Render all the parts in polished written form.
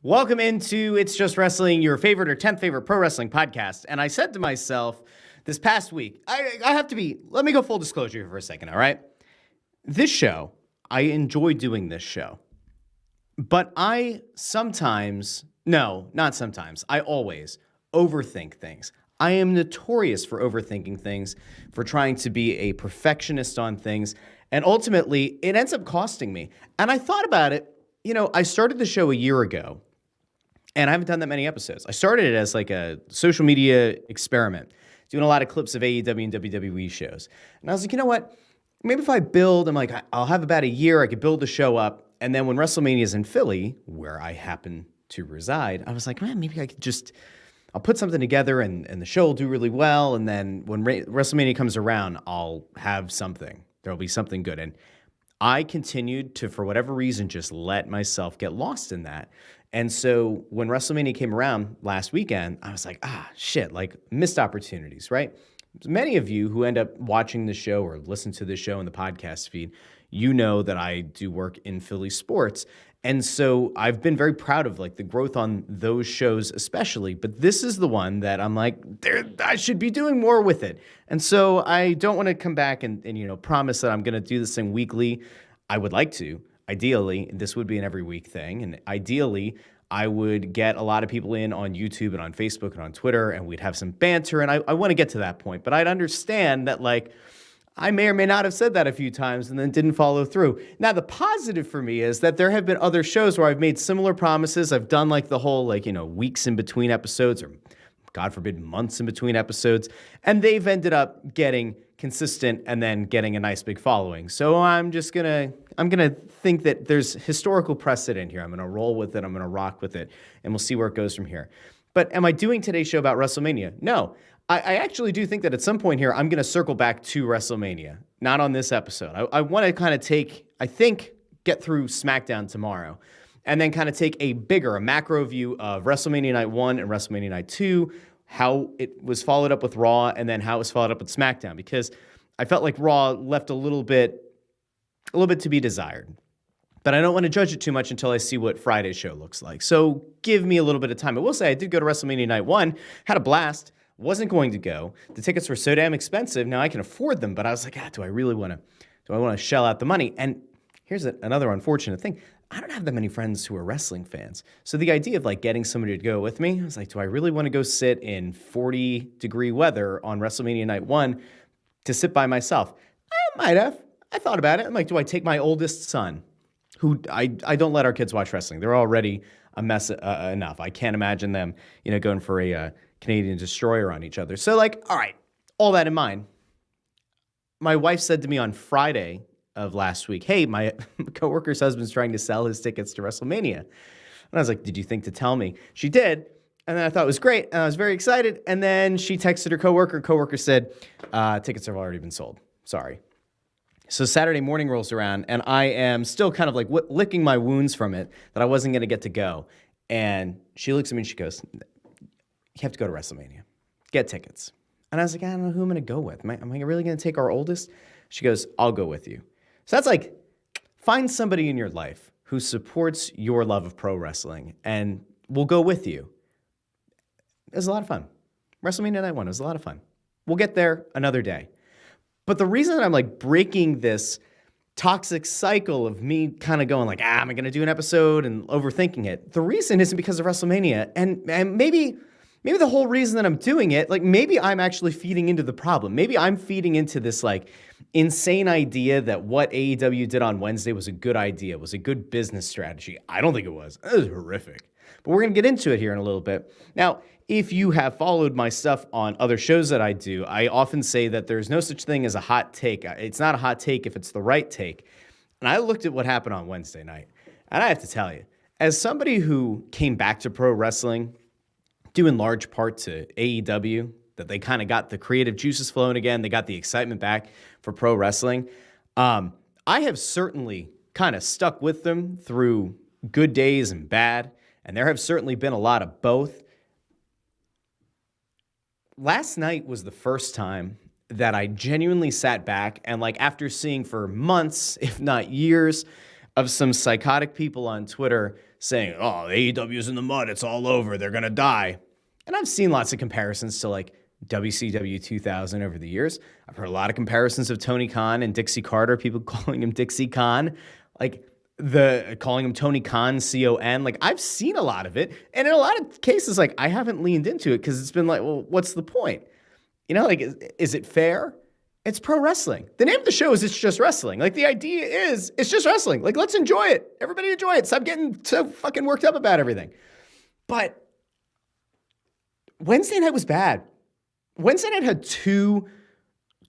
Welcome into It's Just Wrestling, your favorite or 10th favorite pro wrestling podcast. And I said to myself this past week, let me go full disclosure here for a second, all right? This show, I enjoy doing this show. But I always overthink things. I am notorious for overthinking things, for trying to be a perfectionist on things. And ultimately, it ends up costing me. And I thought about it. I started the show a year ago. And I haven't done that many episodes. I started it as like a social media experiment, doing a lot of clips of AEW and WWE shows. And I was like, you know what? Maybe if I build, I'll have about a year, I could build the show up. And then when WrestleMania is in Philly, where I happen to reside, I was like, man, maybe I'll put something together and the show will do really well. And then when WrestleMania comes around, I'll have something. There'll be something good. And I continued to, for whatever reason, just let myself get lost in that. And so when WrestleMania came around last weekend, I was like, missed opportunities, right? Many of you who end up watching the show or listen to the show in the podcast feed, you know that I do work in Philly sports. And so I've been very proud of the growth on those shows especially, but this is the one that I'm like, I should be doing more with it. And so I don't want to come back and promise that I'm going to do this thing weekly. I would like to. Ideally, this would be an every week thing. And ideally, I would get a lot of people in on YouTube and on Facebook and on Twitter, and we'd have some banter. And I want to get to that point. But I'd understand that, I may or may not have said that a few times and then didn't follow through. Now, the positive for me is that there have been other shows where I've made similar promises. I've done the whole, weeks in between episodes, or God forbid, months in between episodes. And they've ended up getting consistent and then getting a nice big following. So I'm going to think that there's historical precedent here. I'm going to roll with it. I'm going to rock with it, and we'll see where it goes from here. But am I doing today's show about WrestleMania? No. I actually do think that at some point here, I'm going to circle back to WrestleMania, not on this episode. I want to kind of get through SmackDown tomorrow, and then kind of take a macro view of WrestleMania Night 1 and WrestleMania Night 2, how it was followed up with Raw, and then how it was followed up with SmackDown, because I felt like Raw left a little bit to be desired. But I don't want to judge it too much until I see what Friday's show looks like. So give me a little bit of time. I will say I did go to WrestleMania Night 1, had a blast, wasn't going to go. The tickets were so damn expensive. Now I can afford them, but I was like, do I want to shell out the money? And here's another unfortunate thing. I don't have that many friends who are wrestling fans. So the idea of getting somebody to go with me, I was like, do I really want to go sit in 40-degree weather on WrestleMania Night 1 to sit by myself? I might have. I thought about it. I'm like, do I take my oldest son, who I don't let our kids watch wrestling. They're already a mess enough. I can't imagine them, going for a Canadian destroyer on each other. So all right, all that in mind, my wife said to me on Friday of last week, hey, my coworker's husband's trying to sell his tickets to WrestleMania. And I was like, did you think to tell me? She did. And then I thought it was great. And I was very excited. And then she texted her coworker. Coworker said, tickets have already been sold. Sorry. So Saturday morning rolls around, and I am still kind of licking my wounds from it that I wasn't going to get to go. And she looks at me and she goes, you have to go to WrestleMania. Get tickets. And I was like, I don't know who I'm going to go with. Am I really going to take our oldest? She goes, I'll go with you. So that's find somebody in your life who supports your love of pro wrestling and will go with you. It was a lot of fun. WrestleMania Night 1 was a lot of fun. We'll get there another day. But the reason that I'm breaking this toxic cycle of me kind of going am I going to do an episode and overthinking it? The reason isn't because of WrestleMania. And maybe the whole reason that I'm doing it, maybe I'm actually feeding into the problem. Maybe I'm feeding into this insane idea that what AEW did on Wednesday was a good idea, was a good business strategy. I don't think it was. It was horrific. But we're going to get into it here in a little bit. Now, if you have followed my stuff on other shows that I do, I often say that there's no such thing as a hot take. It's not a hot take if it's the right take. And I looked at what happened on Wednesday night. And I have to tell you, as somebody who came back to pro wrestling, due in large part to AEW, that they kind of got the creative juices flowing again, they got the excitement back for pro wrestling. I have certainly kind of stuck with them through good days and bad, and there have certainly been a lot of both. Last night was the first time that I genuinely sat back and after seeing for months, if not years, of some psychotic people on Twitter saying, oh, AEW's in the mud, it's all over, they're going to die. And I've seen lots of comparisons to like WCW 2000 over the years. I've heard a lot of comparisons of Tony Khan and Dixie Carter, people calling him Dixie Khan, like calling him Tony Khan, C-O-N. Like, I've seen a lot of it. And in a lot of cases, like, I haven't leaned into it because it's been like, well, what's the point? You know, like, is it fair? It's pro wrestling. The name of the show is It's Just Wrestling. Like, the idea is it's just wrestling. Like, let's enjoy it. Everybody enjoy it. Stop getting so fucking worked up about everything. But Wednesday night was bad. Wednesday night had two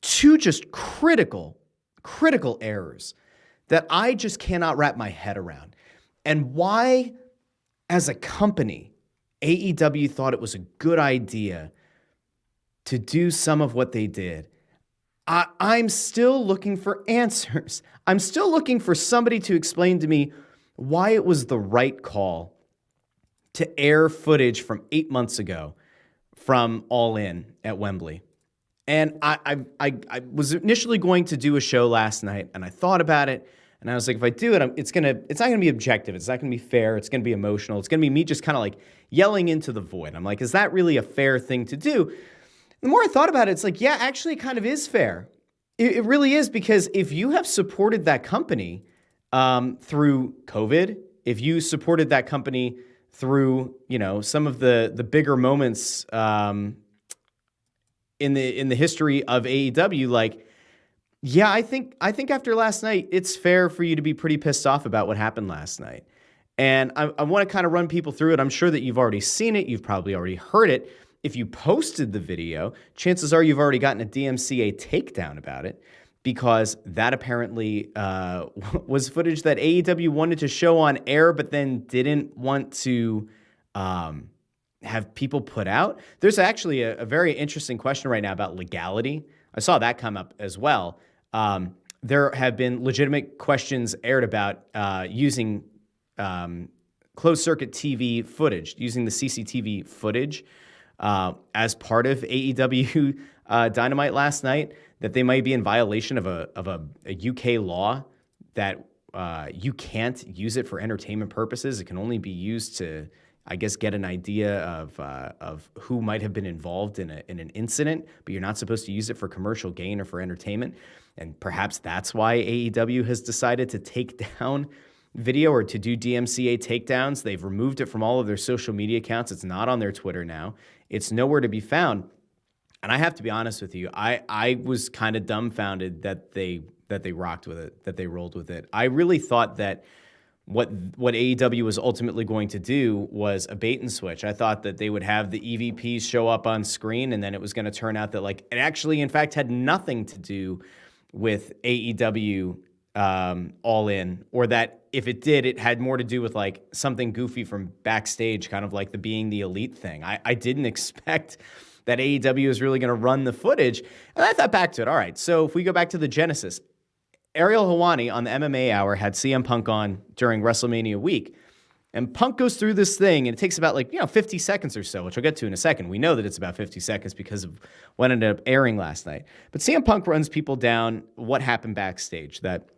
just critical errors that I just cannot wrap my head around. And why, as a company, AEW thought it was a good idea to do some of what they did. I'm still looking for answers. I'm still looking for somebody to explain to me why it was the right call to air footage from 8 months ago from All In at Wembley. And I was initially going to do a show last night, and I thought about it, and I was like, if I do it, it's not gonna be objective. It's not gonna be fair. It's gonna be emotional. It's gonna be me just kind of like yelling into the void. I'm like, is that really a fair thing to do? The more I thought about it, it's like, yeah, actually, it kind of is fair. It really is, because if you have supported that company through COVID, if you supported that company through, you know, some of the bigger moments in the history of AEW, like, yeah, I think after last night, it's fair for you to be pretty pissed off about what happened last night. And I want to kind of run people through it. I'm sure that you've already seen it. You've probably already heard it. If you posted the video, chances are you've already gotten a DMCA takedown about it, because that apparently was footage that AEW wanted to show on air, but then didn't want to have people put out. There's actually a very interesting question right now about legality. I saw that come up as well. There have been legitimate questions aired about using closed-circuit TV footage, using the CCTV footage as part of AEW Dynamite last night, that they might be in violation of a UK law that you can't use it for entertainment purposes. It can only be used to, I guess, get an idea of who might have been involved in an incident, but you're not supposed to use it for commercial gain or for entertainment. And perhaps that's why AEW has decided to take down video, or to do DMCA takedowns. They've removed it from all of their social media accounts. It's not on their Twitter now. It's nowhere to be found. And I have to be honest with you, I was kind of dumbfounded that they rocked with it, that they rolled with it. I really thought that what AEW was ultimately going to do was a bait and switch. I thought that they would have the EVPs show up on screen, and then it was going to turn out that, like, it actually, in fact, had nothing to do with AEW All In, or that if it did, it had more to do with like something goofy from backstage, kind of like the Being the Elite thing. I didn't expect that AEW is really going to run the footage. And I thought back to it. All right, so if we go back to the genesis, Ariel Helwani on the MMA Hour had CM Punk on during WrestleMania week. And Punk goes through this thing, and it takes about 50 seconds or so, which I'll get to in a second. We know that it's about 50 seconds because of what ended up airing last night. But CM Punk runs people down what happened backstage, that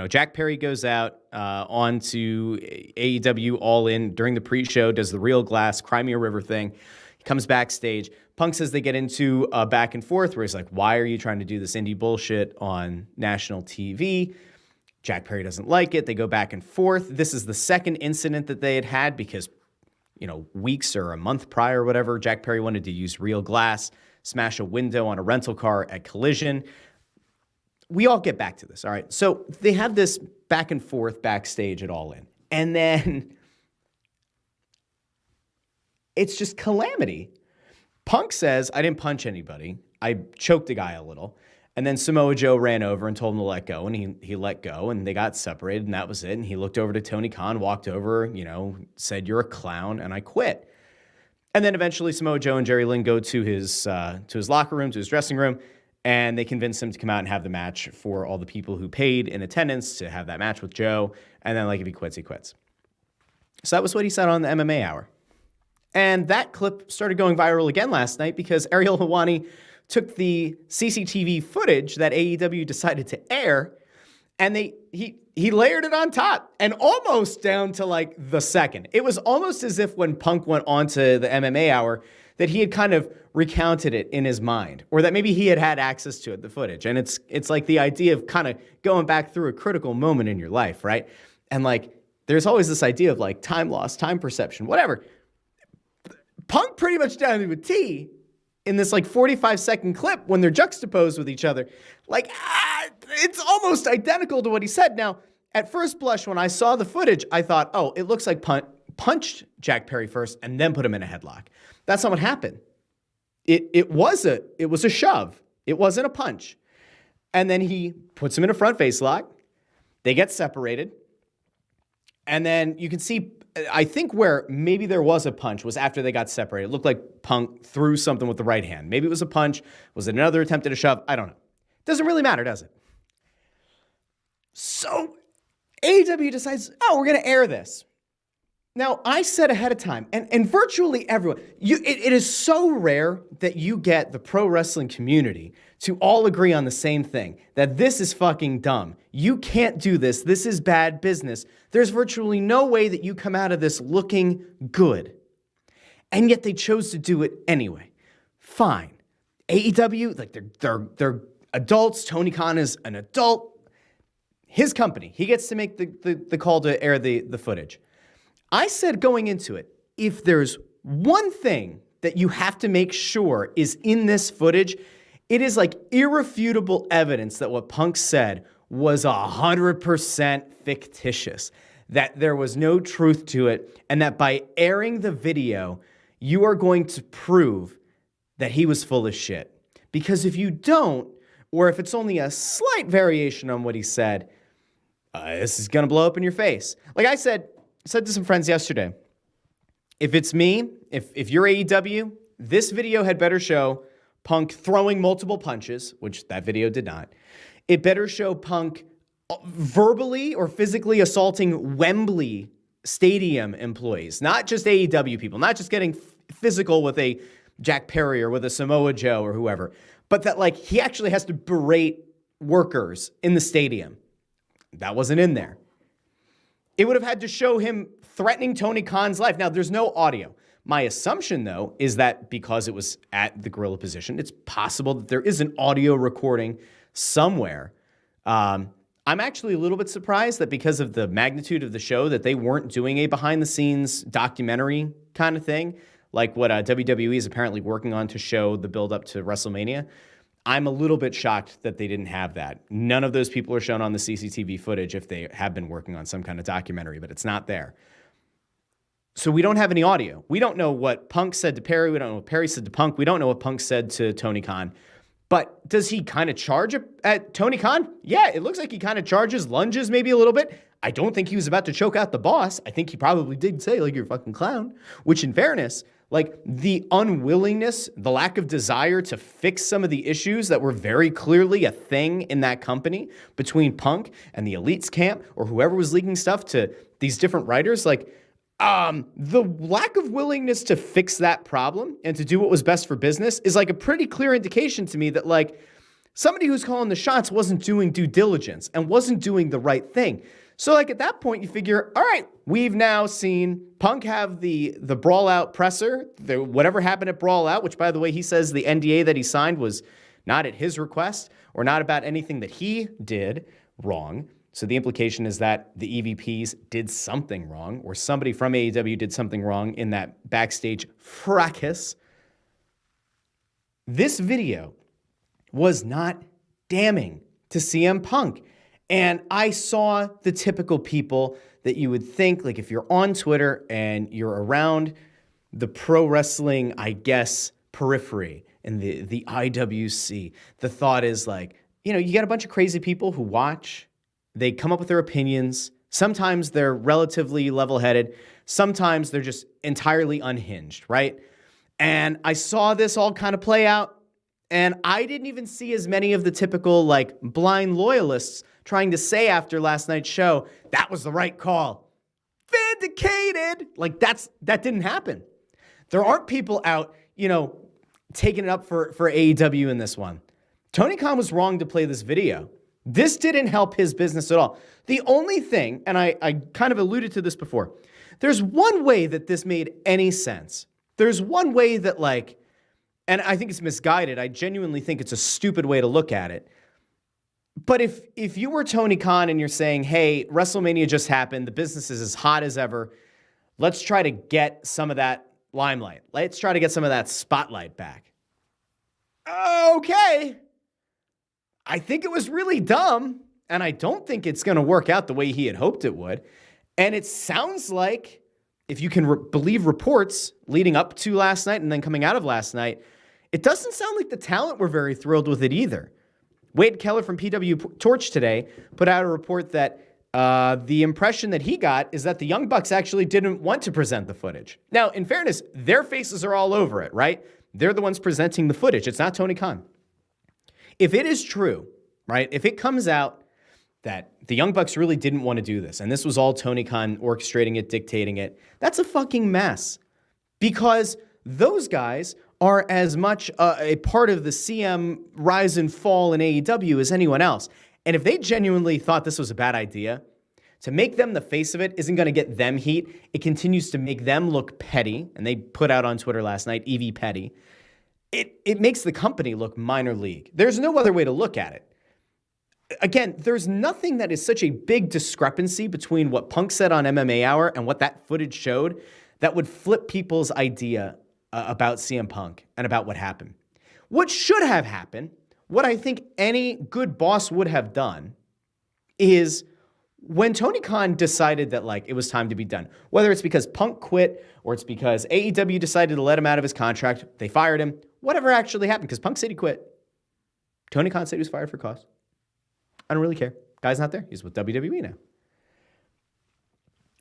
Jack Perry goes out onto AEW All In during the pre-show, does the Real Glass Crimea River thing. He comes backstage. Punk says they get into a back and forth where he's like, why are you trying to do this indie bullshit on national TV? Jack Perry doesn't like it. They go back and forth. This is the second incident that they had because, weeks or a month prior or whatever, Jack Perry wanted to use Real Glass, smash a window on a rental car at Collision. We all get back to this, all right? So they have this back and forth backstage at All In. And then it's just calamity. Punk says, I didn't punch anybody. I choked a guy a little. And then Samoa Joe ran over and told him to let go. And he let go, and they got separated, and that was it. And he looked over to Tony Khan, walked over, said, you're a clown, and I quit. And then eventually Samoa Joe and Jerry Lynn go to his locker room, to his dressing room, and they convince him to come out and have the match for all the people who paid in attendance to have that match with Joe. And then, if he quits, he quits. So that was what he said on the MMA Hour. And that clip started going viral again last night because Ariel Helwani took the CCTV footage that AEW decided to air And he layered it on top and almost down to like the second. It was almost as if when Punk went on to the MMA Hour that he had kind of recounted it in his mind, or that maybe he had access to it, the footage. And it's like the idea of kind of going back through a critical moment in your life, right? And like, there's always this idea of like time loss, time perception, whatever. Punk pretty much down to a T in this like 45-second clip when they're juxtaposed with each other. Like, it's almost identical to what he said. Now, at first blush, when I saw the footage, I thought, oh, it looks like punched Jack Perry first and then put him in a headlock. That's not what happened. It was a shove. It wasn't a punch. And then he puts him in a front face lock. They get separated. And then you can see, I think where maybe there was a punch was after they got separated. It looked like Punk threw something with the right hand. Maybe it was a punch. Was it another attempt at a shove? I don't know. Doesn't really matter, does it? So AEW decides, oh, we're going to air this. Now, I said ahead of time, and virtually everyone, it is so rare that you get the pro wrestling community to all agree on the same thing, that this is fucking dumb. You can't do this. This is bad business. There's virtually no way that you come out of this looking good. And yet they chose to do it anyway. Fine. AEW, like they're adults. Tony Khan is an adult. His company, he gets to make the call to air the footage. I said going into it, if there's one thing that you have to make sure is in this footage, it is like irrefutable evidence that what Punk said was 100% fictitious, that there was no truth to it, and that by airing the video, you are going to prove that he was full of shit. Because if you don't, or if it's only a slight variation on what he said, this is going to blow up in your face. Like I said to some friends yesterday, if it's me, if you're AEW, this video had better show Punk throwing multiple punches, which that video did not. It better show Punk verbally or physically assaulting Wembley Stadium employees, not just AEW people, not just getting physical with a Jack Perry or with a Samoa Joe or whoever, but that like he actually has to berate workers in the stadium. That wasn't in there. It would have had to show him threatening Tony Khan's life. Now, there's no audio. My assumption, though, is that because it was at the gorilla position, it's possible that there is an audio recording somewhere. I'm actually a little bit surprised that because of the magnitude of the show that they weren't doing a behind-the-scenes documentary kind of thing, like what WWE is apparently working on to show the build-up to WrestleMania. I'm a little bit shocked that they didn't have that. None of those people are shown on the CCTV footage if they have been working on some kind of documentary, but it's not there. So we don't have any audio. We don't know what Punk said to Perry. We don't know what Perry said to Punk. We don't know what Punk said to Tony Khan. But does he kind of charge at Tony Khan? Yeah, it looks like he kind of charges, lunges maybe a little bit. I don't think he was about to choke out the boss. I think he probably did say, like, you're a fucking clown, which in fairness, like the unwillingness, the lack of desire to fix some of the issues that were very clearly a thing in that company between Punk and the Elites camp or whoever was leaking stuff to these different writers, like the lack of willingness to fix that problem and to do what was best for business is like a pretty clear indication to me that like somebody who's calling the shots wasn't doing due diligence and wasn't doing the right thing. So like at that point you figure, all right, we've now seen Punk have the Brawl Out presser, whatever happened at Brawl Out, which by the way, he says the NDA that he signed was not at his request or not about anything that he did wrong. So the implication is that the EVPs did something wrong or somebody from AEW did something wrong in that backstage fracas. This video was not damning to CM Punk. And I saw the typical people that you would think, like if you're on Twitter and you're around the pro wrestling, I guess, periphery and the IWC, the thought is like, you know, you got a bunch of crazy people who watch, they come up with their opinions. Sometimes they're relatively level-headed. Sometimes they're just entirely unhinged, right? And I saw this all kind of play out. And I didn't even see as many of the typical like blind loyalists trying to say after last night's show, that was the right call. Vindicated. Like that didn't happen. There aren't people out, you know, taking it up for AEW in this one. Tony Khan was wrong to play this video. This didn't help his business at all. The only thing, and I kind of alluded to this before, there's one way that this made any sense. There's one way that and I think it's misguided. I genuinely think it's a stupid way to look at it. But if you were Tony Khan and you're saying, hey, WrestleMania just happened, the business is as hot as ever, let's try to get some of that limelight. Let's try to get some of that spotlight back. Okay. I think it was really dumb, and I don't think it's going to work out the way he had hoped it would. And it sounds like, if you can believe reports leading up to last night and then coming out of last night, it doesn't sound like the talent were very thrilled with it either. Wade Keller from PW Torch today put out a report that the impression that he got is that the Young Bucks actually didn't want to present the footage. Now, in fairness, their faces are all over it, right? They're the ones presenting the footage. It's not Tony Khan. If it is true, right, if it comes out that the Young Bucks really didn't want to do this, and this was all Tony Khan orchestrating it, dictating it, that's a fucking mess. Because those guys are as much a part of the CM rise and fall in AEW as anyone else. And if they genuinely thought this was a bad idea, to make them the face of it isn't going to get them heat. It continues to make them look petty. And they put out on Twitter last night, EV petty. It makes the company look minor league. There's no other way to look at it. Again, there's nothing that is such a big discrepancy between what Punk said on MMA Hour and what that footage showed that would flip people's idea about CM Punk and about what happened. What should have happened, what I think any good boss would have done, is when Tony Khan decided that it was time to be done, whether it's because Punk quit or it's because AEW decided to let him out of his contract, they fired him, whatever actually happened, because Punk said he quit. Tony Khan said he was fired for cause. I don't really care. Guy's not there. He's with WWE now.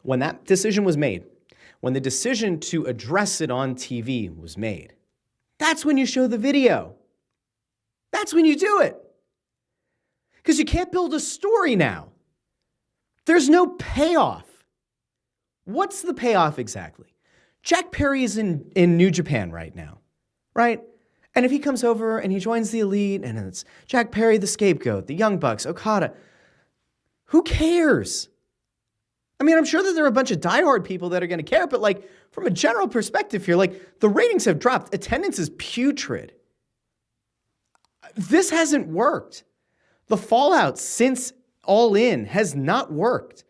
When that decision was made, when the decision to address it on TV was made, that's when you show the video. That's when you do it. Because you can't build a story now. There's no payoff. What's the payoff exactly? Jack Perry is in New Japan right now, right? And if he comes over and he joins the Elite and it's Jack Perry, the scapegoat, the Young Bucks, Okada, who cares? I mean, I'm sure that there are a bunch of diehard people that are going to care, but from a general perspective here, the ratings have dropped. Attendance is putrid. This hasn't worked. The fallout since All In has not worked.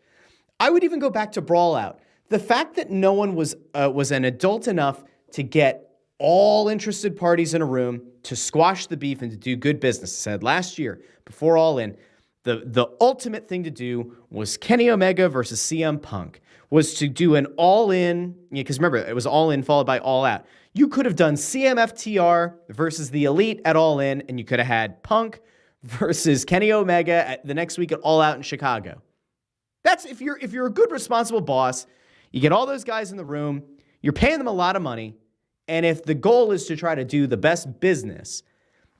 I would even go back to Brawl Out. The fact that no one was an adult enough to get all interested parties in a room to squash the beef and to do good business. I said last year, before All In, the ultimate thing to do was Kenny Omega versus CM Punk, was to do an All In, because remember, it was All In followed by All Out. You could have done CMFTR versus the Elite at All In, and you could have had Punk versus Kenny Omega at the next week at All Out in Chicago. That's if you're a good, responsible boss, you get all those guys in the room, you're paying them a lot of money, and if the goal is to try to do the best business,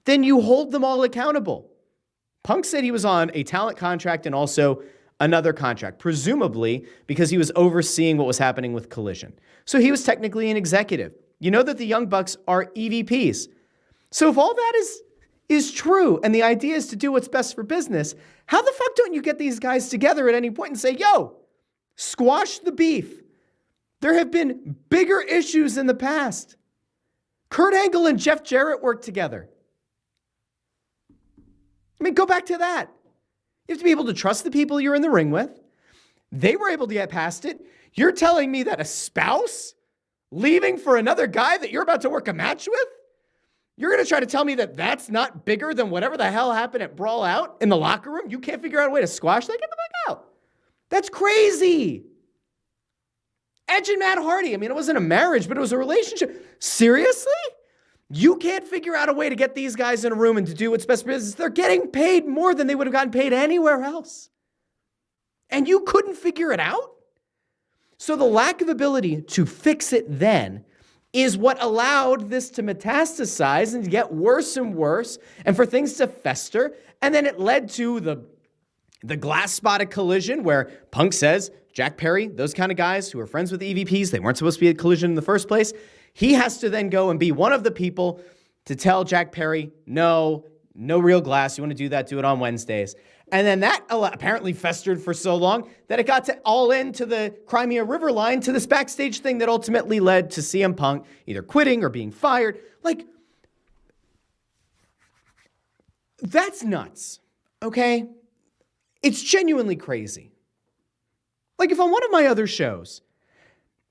then you hold them all accountable. Punk said he was on a talent contract and also another contract, presumably because he was overseeing what was happening with Collision. So he was technically an executive. You know that the Young Bucks are EVPs. So if all that is true and the idea is to do what's best for business, how the fuck don't you get these guys together at any point and say, yo, squash the beef? There have been bigger issues in the past. Kurt Angle and Jeff Jarrett worked together. I mean, go back to that. You have to be able to trust the people you're in the ring with. They were able to get past it. You're telling me that a spouse leaving for another guy that you're about to work a match with? You're going to try to tell me that that's not bigger than whatever the hell happened at Brawl Out in the locker room? You can't figure out a way to squash that? Get the fuck out. That's crazy. Edge and Matt Hardy. I mean, it wasn't a marriage, but it was a relationship. Seriously? You can't figure out a way to get these guys in a room and to do what's best for business. They're getting paid more than they would have gotten paid anywhere else. And you couldn't figure it out? So the lack of ability to fix it then is what allowed this to metastasize and to get worse and worse and for things to fester. And then it led to the glass-spotted Collision where Punk says, Jack Perry, those kind of guys who are friends with EVPs, they weren't supposed to be at Collision in the first place. He has to then go and be one of the people to tell Jack Perry, no real glass. You want to do that, do it on Wednesdays. And then that apparently festered for so long that it got to all into the Crimea River line, to this backstage thing that ultimately led to CM Punk either quitting or being fired. Like, that's nuts, okay? It's genuinely crazy. Like, if on one of my other shows,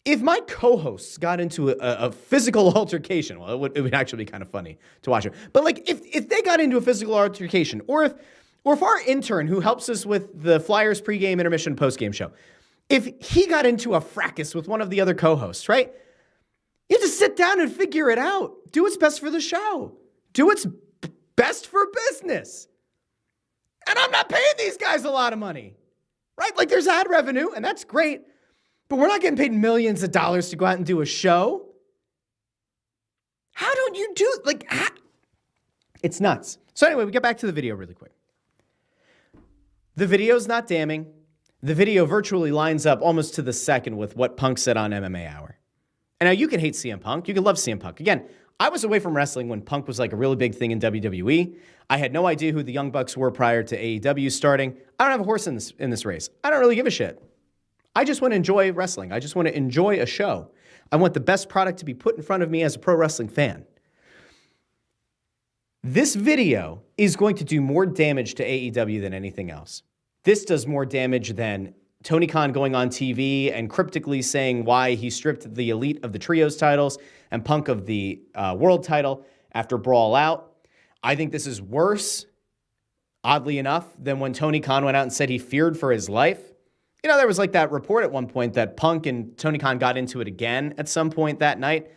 if my co-hosts got into a physical altercation, well, it would actually be kind of funny to watch it. But like, if they got into a physical altercation, or if our intern who helps us with the Flyers pregame, intermission, postgame show, if he got into a fracas with one of the other co-hosts, right? You have to sit down and figure it out. Do what's best for the show. Do what's best for business. And I'm not paying these guys a lot of money, right? Like, there's ad revenue, and that's great. But we're not getting paid millions of dollars to go out and do a show. How don't you do, like, it's nuts. So anyway, we get back to the video really quick. The video's not damning. The video virtually lines up almost to the second with what Punk said on MMA Hour. And now you can hate CM Punk. You can love CM Punk. Again, I was away from wrestling when Punk was like a really big thing in WWE. I had no idea who the Young Bucks were prior to AEW starting. I don't have a horse in this race. I don't really give a shit. I just want to enjoy wrestling. I just want to enjoy a show. I want the best product to be put in front of me as a pro wrestling fan. This video is going to do more damage to AEW than anything else. This does more damage than Tony Khan going on TV and cryptically saying why he stripped the Elite of the Trios titles and Punk of the World title after Brawl Out. I think this is worse, oddly enough, than when Tony Khan went out and said he feared for his life. You know, there was like that report at one point that Punk and Tony Khan got into it again at some point that night.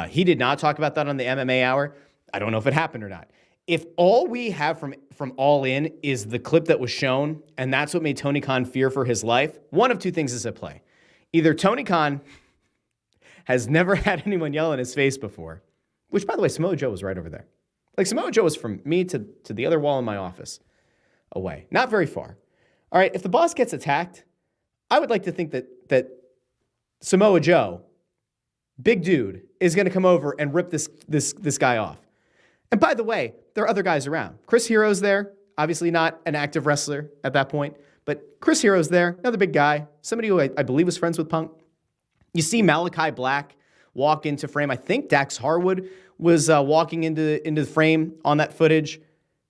He did not talk about that on the MMA Hour. I don't know if it happened or not. If all we have from All In is the clip that was shown, and that's what made Tony Khan fear for his life, one of two things is at play. Either Tony Khan has never had anyone yell in his face before, which, by the way, Samoa Joe was right over there. Like, Samoa Joe was from me to the other wall in my office away. Not very far. All right, if the boss gets attacked, I would like to think that Samoa Joe, big dude, is going to come over and rip this guy off. And by the way, there are other guys around. Chris Hero's there, obviously not an active wrestler at that point, but Chris Hero's there, another big guy, somebody who I believe was friends with Punk. You see Malachi Black walk into frame. I think Dax Harwood was walking into the frame on that footage.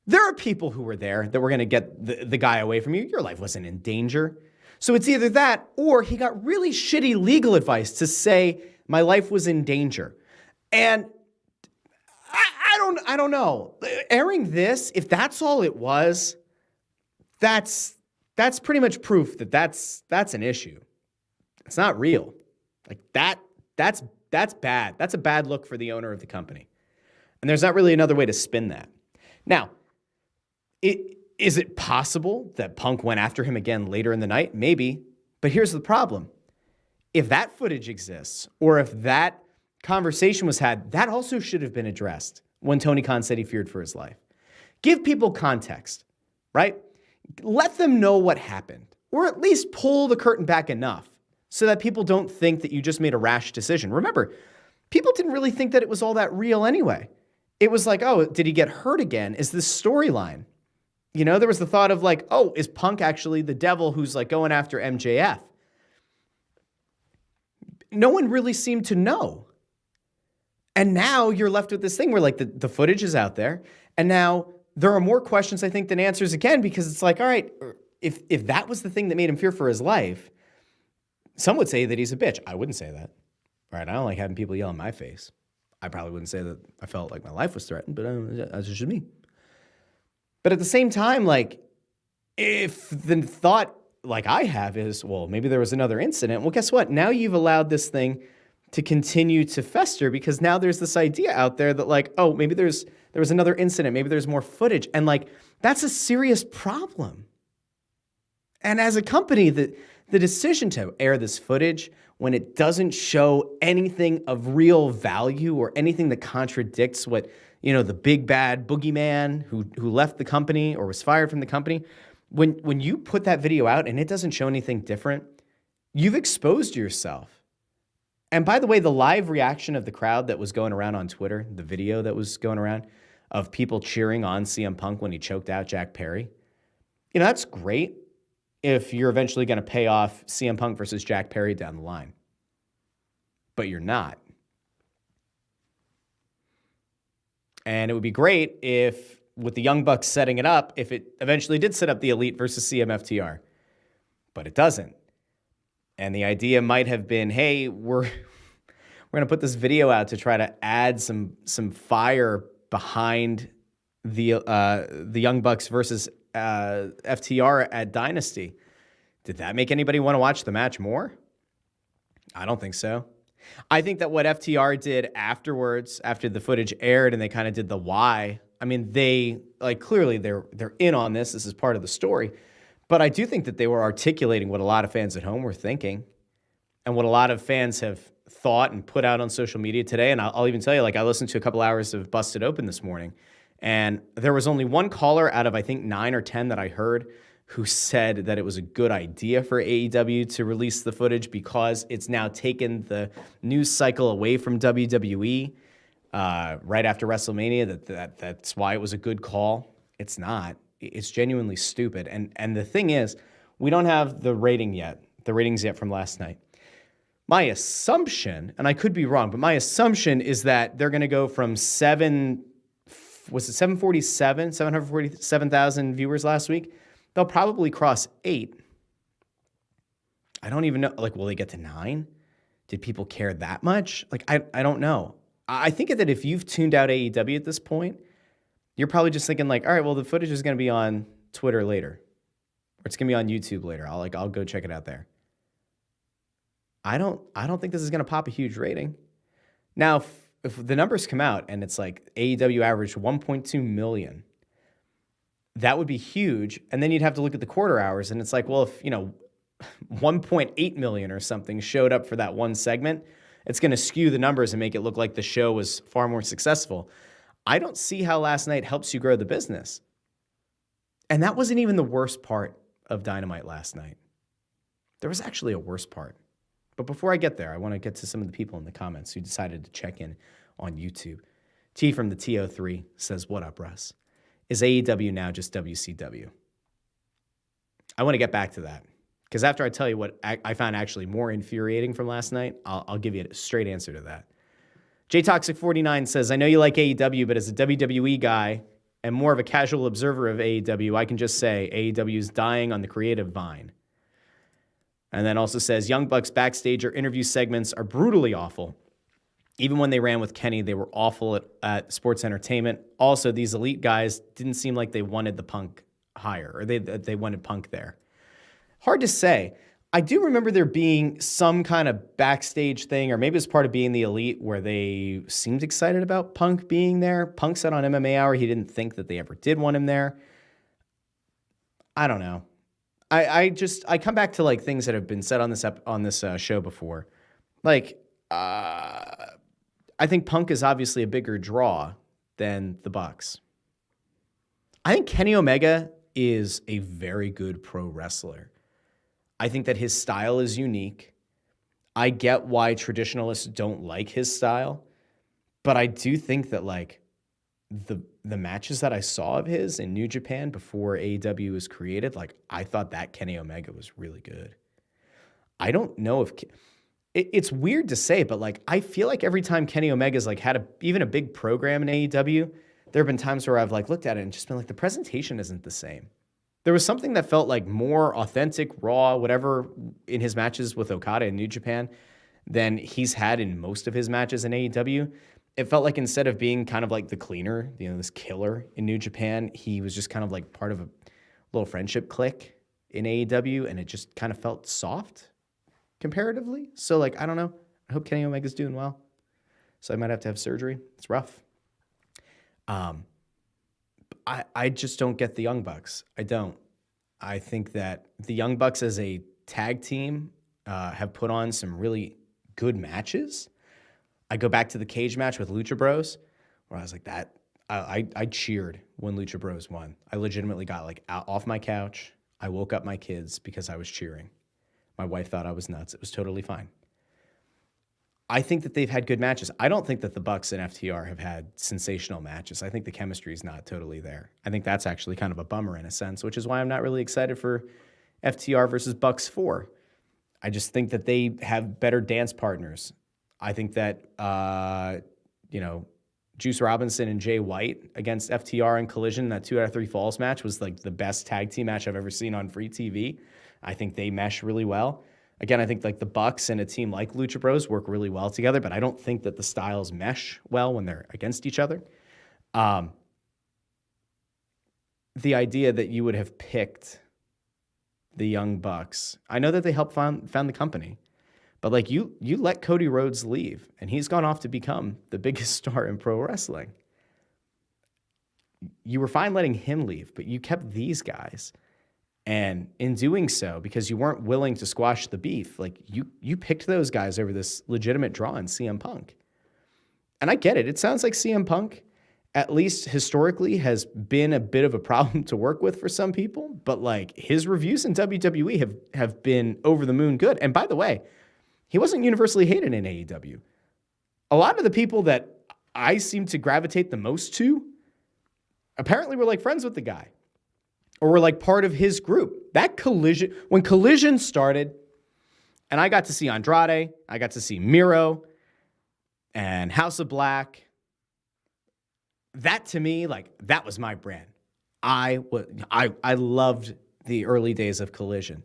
There are people who were there that were going to get the guy away from you. Your life wasn't in danger. So it's either that or he got really shitty legal advice to say my life was in danger. And I don't know. Airing this, if that's all it was, that's pretty much proof that that's an issue. It's not real. Like that's bad. That's a bad look for the owner of the company. And there's not really another way to spin that. Now, is it possible that Punk went after him again later in the night? Maybe. But here's the problem. If that footage exists, or if that conversation was had, that also should have been addressed when Tony Khan said he feared for his life. Give people context, right? Let them know what happened, or at least pull the curtain back enough so that people don't think that you just made a rash decision. Remember, people didn't really think that it was all that real anyway. It was like, oh, did he get hurt again? Is this storyline? You know, there was the thought of like, oh, is Punk actually the devil who's like going after MJF? No one really seemed to know. And now you're left with this thing where like the footage is out there. And now there are more questions, I think, than answers again, because it's like, all right, if that was the thing that made him fear for his life, some would say that he's a bitch. I wouldn't say that. All right, I don't like having people yell in my face. I probably wouldn't say that I felt like my life was threatened, but that's just me. But at the same time, like, if the thought like I have is, well, maybe there was another incident. Well, guess what? Now you've allowed this thing to continue to fester because now there's this idea out there that like, oh, maybe there was another incident. Maybe there's more footage. And like, that's a serious problem. And as a company, the decision to air this footage when it doesn't show anything of real value or anything that contradicts what, you know, the big bad boogeyman who left the company or was fired from the company, when you put that video out and it doesn't show anything different, you've exposed yourself. And by the way, the live reaction of the crowd that was going around on Twitter, the video that was going around of people cheering on CM Punk when he choked out Jack Perry, That's great if you're eventually going to pay off CM Punk versus Jack Perry down the line. But you're not. And it would be great if, with the Young Bucks setting it up, if it eventually did set up the Elite versus CMFTR. But it doesn't. And the idea might have been, hey, we're going to put this video out to try to add some fire behind the Young Bucks versus FTR at Dynasty. Did that make anybody want to watch the match more? I don't think so. I think that what FTR did afterwards, after the footage aired and they kind of did the why, I mean, they, like, clearly they're in on this. This is part of the story. But I do think that they were articulating what a lot of fans at home were thinking and what a lot of fans have thought and put out on social media today. And I'll even tell you, like, I listened to a couple hours of Busted Open this morning, and there was only one caller out of, I think, 9 or 10 that I heard who said that it was a good idea for AEW to release the footage because it's now taken the news cycle away from WWE right after WrestleMania. That's why it was a good call. It's not. It's genuinely stupid. And the thing is, we don't have the ratings yet from last night. My assumption, and I could be wrong, but my assumption is that they're going to go from 747,000 viewers last week. They'll probably cross 8. I don't even know. Like, will they get to 9? Did people care that much? Like, I don't know. I think that if you've tuned out AEW at this point, you're probably just thinking like, all right, well, the footage is going to be on Twitter later, or it's going to be on YouTube later. I'll go check it out there. I don't think this is going to pop a huge rating. Now, if the numbers come out and it's like AEW averaged 1.2 million, that would be huge. And then you'd have to look at the quarter hours. And it's like, well, if, 1.8 million or something showed up for that one segment, it's going to skew the numbers and make it look like the show was far more successful. I don't see how last night helps you grow the business. And that wasn't even the worst part of Dynamite last night. There was actually a worse part. But before I get there, I want to get to some of the people in the comments who decided to check in on YouTube. T from the TO3 says, what up, Russ? Is AEW now just WCW? I want to get back to that, because after I tell you what I found actually more infuriating from last night, I'll give you a straight answer to that. JToxic49 says, I know you like AEW, but as a WWE guy and more of a casual observer of AEW, I can just say AEW is dying on the creative vine. And then also says, Young Bucks backstage or interview segments are brutally awful. Even when they ran with Kenny, they were awful at sports entertainment. Also, these elite guys didn't seem like they wanted the Punk hire, or they wanted Punk there. Hard to say. I do remember there being some kind of backstage thing, or maybe it's part of being the elite, where they seemed excited about Punk being there. Punk said on MMA Hour he didn't think that they ever did want him there. I don't know. I come back to like things that have been said on this show before. Like, I think Punk is obviously a bigger draw than the Bucks. I think Kenny Omega is a very good pro wrestler. I think that his style is unique. I get why traditionalists don't like his style, but I do think that like the matches that I saw of his in New Japan before AEW was created, like I thought that Kenny Omega was really good. I don't know if it's weird to say, but like I feel like every time Kenny Omega's like had even a big program in AEW, there have been times where I've like looked at it and just been like, the presentation isn't the same. There was something that felt like more authentic, raw, whatever, in his matches with Okada in New Japan than he's had in most of his matches in AEW. It felt like instead of being kind of like the cleaner, this killer in New Japan, he was just kind of like part of a little friendship clique in AEW, and it just kind of felt soft comparatively. So like, I don't know. I hope Kenny Omega's doing well. So I might have to have surgery. It's rough. I just don't get the Young Bucks. I don't. I think that the Young Bucks as a tag team have put on some really good matches. I go back to the cage match with Lucha Bros, where I was like that. I cheered when Lucha Bros won. I legitimately got like off my couch. I woke up my kids because I was cheering. My wife thought I was nuts. It was totally fine. I think that they've had good matches. I don't think that the Bucks and FTR have had sensational matches. I think the chemistry is not totally there. I think that's actually kind of a bummer in a sense, which is why I'm not really excited for FTR versus Bucks 4. I just think that they have better dance partners. I think that, Juice Robinson and Jay White against FTR in Collision, that 2 out of 3 falls match was like the best tag team match I've ever seen on free TV. I think they mesh really well. Again, I think like the Bucks and a team like Lucha Bros work really well together, but I don't think that the styles mesh well when they're against each other. The idea that you would have picked the Young Bucks, I know that they helped found the company, but like you let Cody Rhodes leave, and he's gone off to become the biggest star in pro wrestling. You were fine letting him leave, but you kept these guys. And in doing so, because you weren't willing to squash the beef, like you picked those guys over this legitimate draw in CM Punk. And I get it. It sounds like CM Punk, at least historically, has been a bit of a problem to work with for some people. But like his reviews in WWE have been over the moon good. And by the way, he wasn't universally hated in AEW. A lot of the people that I seem to gravitate the most to apparently were like friends with the guy, or were like part of his group. That Collision, when Collision started, and I got to see Andrade, I got to see Miro and House of Black. That to me, like that was my brand. I loved the early days of Collision.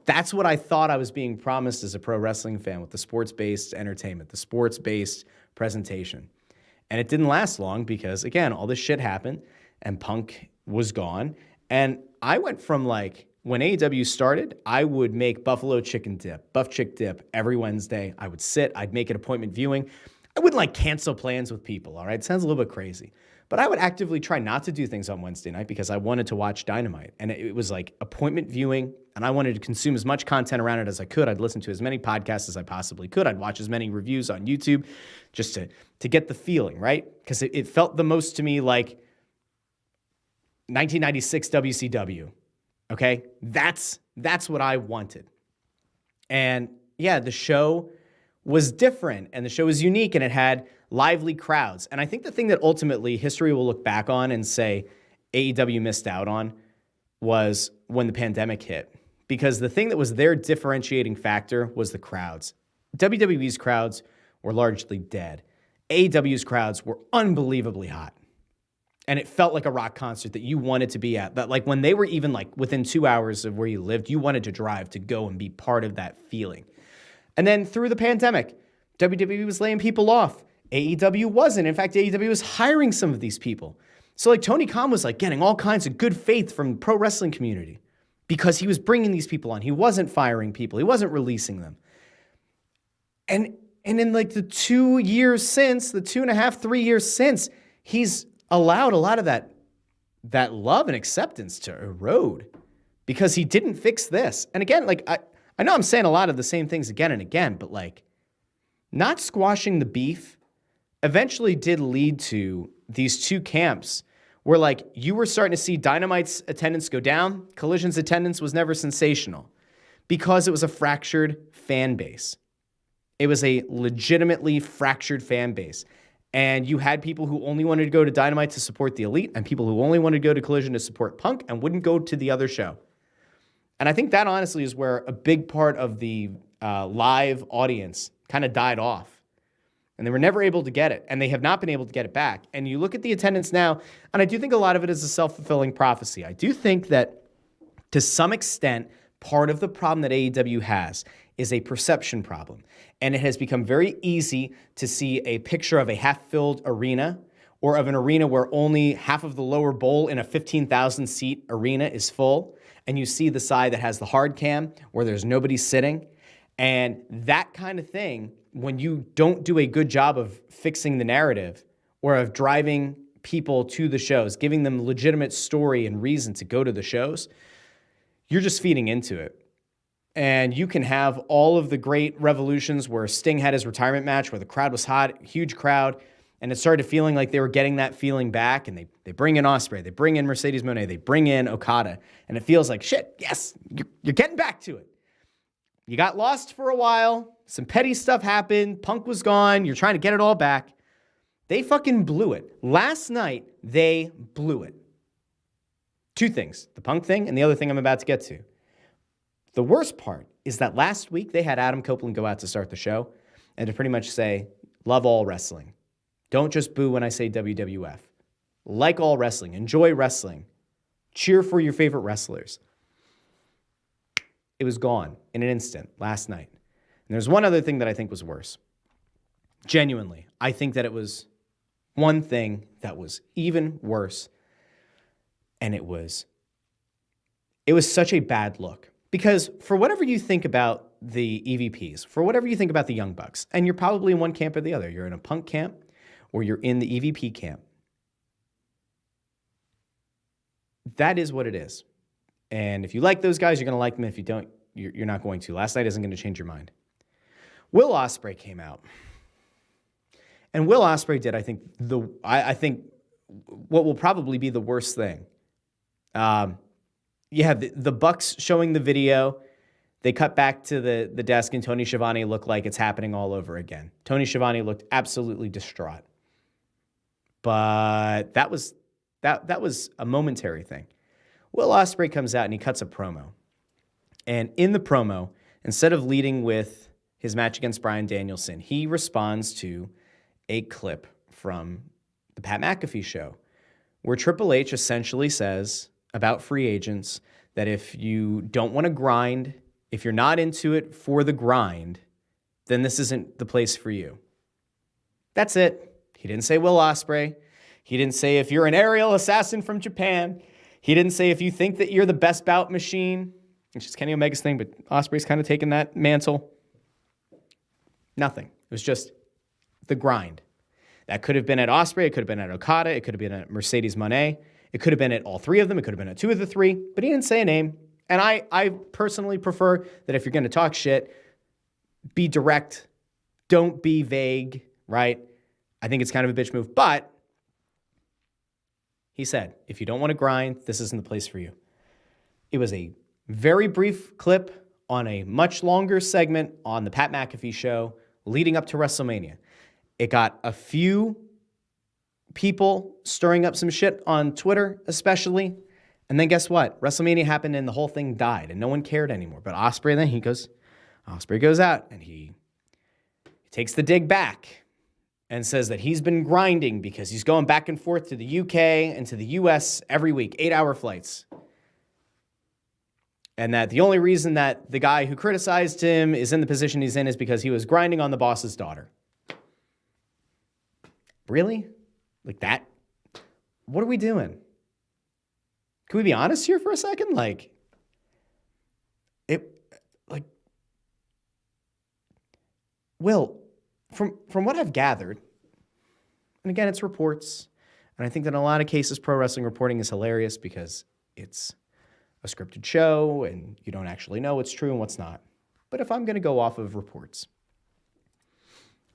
That's what I thought I was being promised as a pro wrestling fan, with the sports-based entertainment, the sports-based presentation. And it didn't last long because, again, all this shit happened and Punk was gone. And I went from like, when AEW started, I would make buffalo chicken dip, buff chick dip every Wednesday. I would sit, I'd make an appointment viewing. I wouldn't like cancel plans with people, all right? It sounds a little bit crazy. But I would actively try not to do things on Wednesday night because I wanted to watch Dynamite. And it was like appointment viewing, and I wanted to consume as much content around it as I could. I'd listen to as many podcasts as I possibly could. I'd watch as many reviews on YouTube just to get the feeling, right? Because it felt the most to me like 1996 WCW, okay? That's what I wanted. And yeah, the show was different, and the show was unique, and it had lively crowds. And I think the thing that ultimately history will look back on and say AEW missed out on was when the pandemic hit. Because the thing that was their differentiating factor was the crowds. WWE's crowds were largely dead. AEW's crowds were unbelievably hot. And it felt like a rock concert that you wanted to be at. That like when they were even like within 2 hours of where you lived, you wanted to drive to go and be part of that feeling. And then through the pandemic, WWE was laying people off. AEW wasn't. In fact, AEW was hiring some of these people. So like Tony Khan was like getting all kinds of good faith from the pro wrestling community because he was bringing these people on. He wasn't firing people. He wasn't releasing them. And in like the 2 years since, the 2.5, 3 years since, he's allowed a lot of that love and acceptance to erode because he didn't fix this. And again, like I know I'm saying a lot of the same things again and again, but like not squashing the beef eventually did lead to these two camps where like you were starting to see Dynamite's attendance go down. Collision's attendance was never sensational because it was a fractured fan base. It was a legitimately fractured fan base. And you had people who only wanted to go to Dynamite to support the Elite and people who only wanted to go to Collision to support Punk and wouldn't go to the other show. And I think that honestly is where a big part of the live audience kind of died off. And they were never able to get it. And they have not been able to get it back. And you look at the attendance now, and I do think a lot of it is a self-fulfilling prophecy. I do think that to some extent, part of the problem that AEW has is a perception problem. And it has become very easy to see a picture of a half-filled arena or of an arena where only half of the lower bowl in a 15,000-seat arena is full. And you see the side that has the hard cam where there's nobody sitting. And that kind of thing, when you don't do a good job of fixing the narrative or of driving people to the shows, giving them legitimate story and reason to go to the shows, you're just feeding into it. And you can have all of the great revolutions where Sting had his retirement match, where the crowd was hot, huge crowd, and it started feeling like they were getting that feeling back, and they bring in Ospreay, they bring in Mercedes Moné, they bring in Okada, and it feels like, shit, yes, you're getting back to it. You got lost for a while, Some petty stuff happened. Punk was gone. You're trying to get it all back. They fucking blew it. Last night, they blew it. Two things, the Punk thing and the other thing I'm about to get to. The worst part is that last week they had Adam Copeland go out to start the show and to pretty much say, love all wrestling. Don't just boo when I say WWF. Like all wrestling. Enjoy wrestling. Cheer for your favorite wrestlers. It was gone in an instant last night. And there's one other thing that I think was worse. Genuinely, I think that it was one thing that was even worse. And it was such a bad look. Because for whatever you think about the EVPs, for whatever you think about the Young Bucks, and you're probably in one camp or the other. You're in a Punk camp or you're in the EVP camp. That is what it is. And if you like those guys, you're going to like them. If you don't, you're not going to. Last night isn't going to change your mind. Will Ospreay came out. And Will Ospreay did, I think what will probably be the worst thing. You have the Bucks showing the video. They cut back to the desk, and Tony Schiavone looked like it's happening all over again. Tony Schiavone looked absolutely distraught. But that was a momentary thing. Will Ospreay comes out and he cuts a promo. And in the promo, instead of leading with his match against Bryan Danielson, he responds to a clip from the Pat McAfee show where Triple H essentially says about free agents that if you don't want to grind, if you're not into it for the grind, then this isn't the place for you. That's it. He didn't say Will Ospreay. He didn't say if you're an aerial assassin from Japan. He didn't say if you think that you're the best bout machine, which is Kenny Omega's thing, but Ospreay's kind of taken that mantle. Nothing. It was just the grind. That could have been at Ospreay. It could have been at Okada. It could have been at Mercedes Moné. It could have been at all three of them. It could have been at two of the three, but he didn't say a name. And I personally prefer that if you're going to talk shit, be direct. Don't be vague, right? I think it's kind of a bitch move, but he said, if you don't want to grind, this isn't the place for you. It was a very brief clip on a much longer segment on the Pat McAfee show leading up to WrestleMania. It got a few people stirring up some shit on Twitter, especially. And then guess what? WrestleMania happened and the whole thing died and no one cared anymore. But Ospreay Ospreay goes out and he takes the dig back and says that he's been grinding because he's going back and forth to the UK and to the US every week, 8-hour flights. And that the only reason that the guy who criticized him is in the position he's in is because he was grinding on the boss's daughter. Really? Like that? What are we doing? Can we be honest here for a second? Will, from what I've gathered, and again, it's reports, and I think that in a lot of cases, pro wrestling reporting is hilarious because it's a scripted show and you don't actually know what's true and what's not. But if I'm going to go off of reports,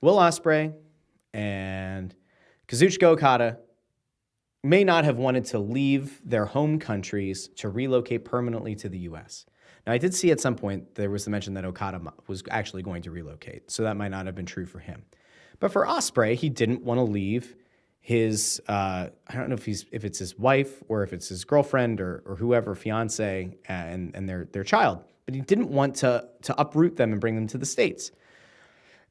Will Ospreay and Kazuchika Okada may not have wanted to leave their home countries to relocate permanently to the U.S. Now, I did see at some point there was the mention that Okada was actually going to relocate, so that might not have been true for him. But for Ospreay, he didn't want to leave his, I don't know if it's his wife or if it's his girlfriend or whoever, fiance, and their child, but he didn't want to uproot them and bring them to the States.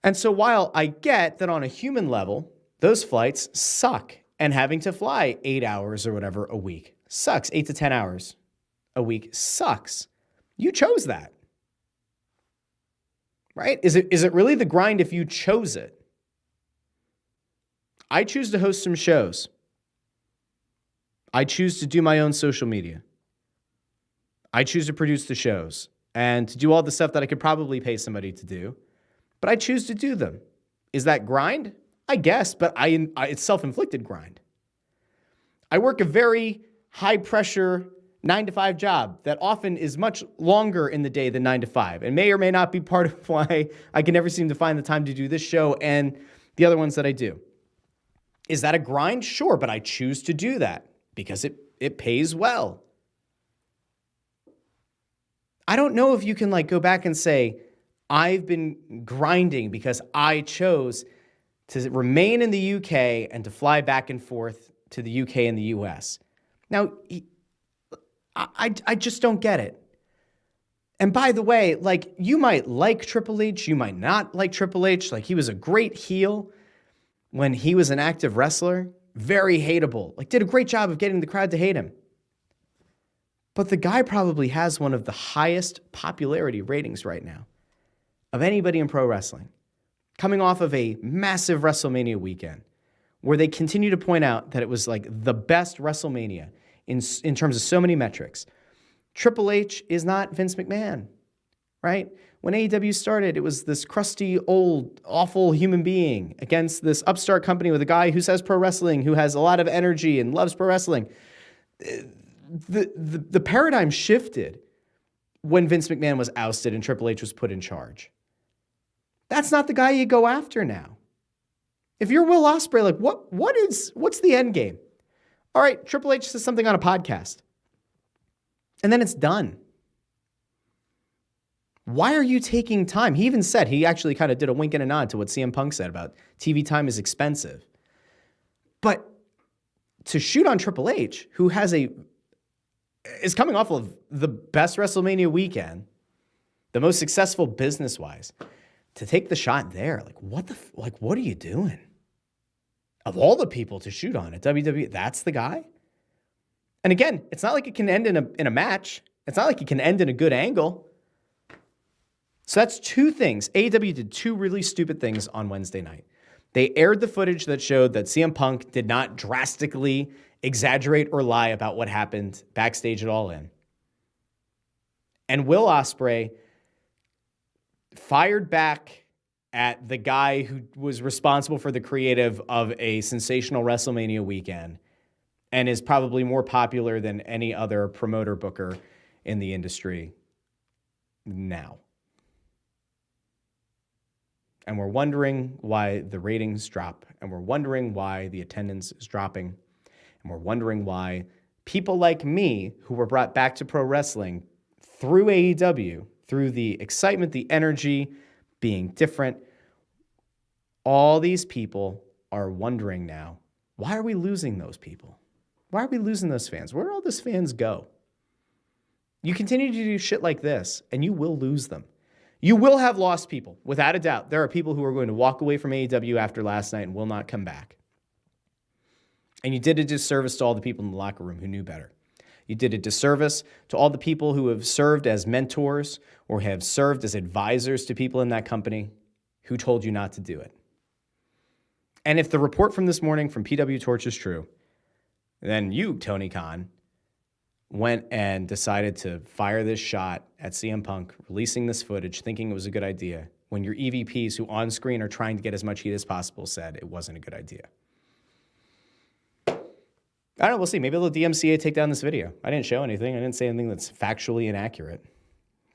And so while I get that on a human level, those flights suck, and having to fly 8 hours or whatever a week sucks. 8 to 10 hours a week sucks. You chose that, right? Is it really the grind if you chose it? I choose to host some shows. I choose to do my own social media. I choose to produce the shows and to do all the stuff that I could probably pay somebody to do, but I choose to do them. Is that grind? I guess, but it's self-inflicted grind. I work a very high-pressure 9-to-5 job that often is much longer in the day than 9 to 5 and may or may not be part of why I can never seem to find the time to do this show and the other ones that I do. Is that a grind? Sure, but I choose to do that because it pays well. I don't know if you can go back and say, I've been grinding because I chose to remain in the UK and to fly back and forth to the UK and the US. Now, I just don't get it. And by the way, like, you might like Triple H, you might not like Triple H. Like, he was a great heel when he was an active wrestler. Very hateable. Like, did a great job of getting the crowd to hate him. But the guy probably has one of the highest popularity ratings right now of anybody in pro wrestling, coming off of a massive WrestleMania weekend where they continue to point out that it was like the best WrestleMania in terms of so many metrics. Triple H is not Vince McMahon, right? When AEW started, it was this crusty, old, awful human being against this upstart company with a guy who says pro wrestling, who has a lot of energy and loves pro wrestling. The paradigm shifted when Vince McMahon was ousted and Triple H was put in charge. That's not the guy you go after now. If you're Will Ospreay, like, what's the end game? All right, Triple H says something on a podcast, and then it's done. Why are you taking time? He even said, he actually kind of did a wink and a nod to what CM Punk said about TV time is expensive. But to shoot on Triple H, who is coming off of the best WrestleMania weekend, the most successful business-wise, to take the shot there, what are you doing? Of all the people to shoot on at WWE, that's the guy? And again, it's not like it can end in a match. It's not like it can end in a good angle. So that's two things. AEW did two really stupid things on Wednesday night. They aired the footage that showed that CM Punk did not drastically exaggerate or lie about what happened backstage at All In. And Will Ospreay fired back at the guy who was responsible for the creative of a sensational WrestleMania weekend and is probably more popular than any other promoter booker in the industry now. And we're wondering why the ratings drop, and we're wondering why the attendance is dropping, and we're wondering why people like me, who were brought back to pro wrestling through AEW, through the excitement, the energy, being different, all these people are wondering now, why are we losing those people? Why are we losing those fans? Where do all those fans go? You continue to do shit like this, and you will lose them. You will have lost people, without a doubt. There are people who are going to walk away from AEW after last night and will not come back. And you did a disservice to all the people in the locker room who knew better. You did a disservice to all the people who have served as mentors or have served as advisors to people in that company who told you not to do it. And if the report from this morning from PW Torch is true, then you, Tony Khan, went and decided to fire this shot at CM Punk, releasing this footage, thinking it was a good idea, when your EVPs who on screen are trying to get as much heat as possible said it wasn't a good idea. I don't know, we'll see. Maybe the DMCA take down this video. I didn't show anything. I didn't say anything that's factually inaccurate.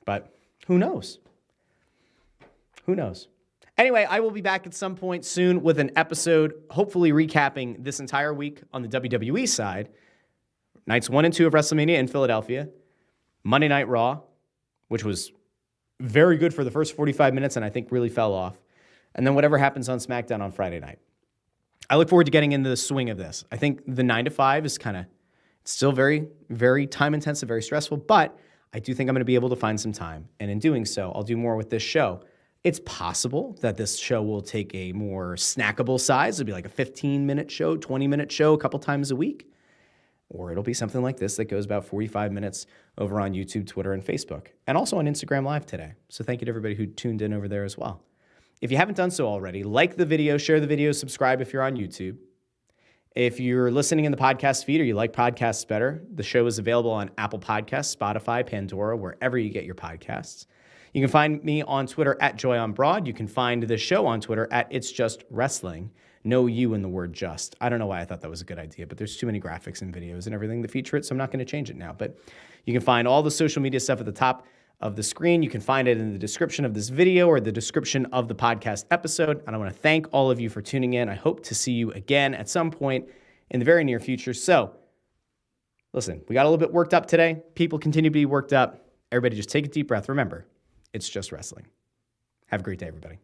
But who knows? Who knows? Anyway, I will be back at some point soon with an episode, hopefully recapping this entire week on the WWE side. Nights 1 and 2 of WrestleMania in Philadelphia. Monday Night Raw, which was very good for the first 45 minutes and I think really fell off. And then whatever happens on SmackDown on Friday night. I look forward to getting into the swing of this. I think the 9 to 5 is still very, very time intensive, very stressful, but I do think I'm going to be able to find some time. And in doing so, I'll do more with this show. It's possible that this show will take a more snackable size. It'll be like a 15-minute show, 20-minute show a couple times a week. Or it'll be something like this that goes about 45 minutes over on YouTube, Twitter, and Facebook. And also on Instagram Live today. So thank you to everybody who tuned in over there as well. If you haven't done so already, like the video, share the video, subscribe if you're on YouTube. If you're listening in the podcast feed or you like podcasts better, the show is available on Apple Podcasts, Spotify, Pandora, wherever you get your podcasts. You can find me on Twitter at JoyOnBroad. You can find the show on Twitter at It's Just Wrestling. No you in the word just. I don't know why I thought that was a good idea, but there's too many graphics and videos and everything that feature it, so I'm not going to change it now. But you can find all the social media stuff at the top of the screen. You can find it in the description of this video or the description of the podcast episode. And I want to thank all of you for tuning in. I hope to see you again at some point in the very near future. So, listen, we got a little bit worked up today. People continue to be worked up. Everybody just take a deep breath. Remember, it's just wrestling. Have a great day, everybody.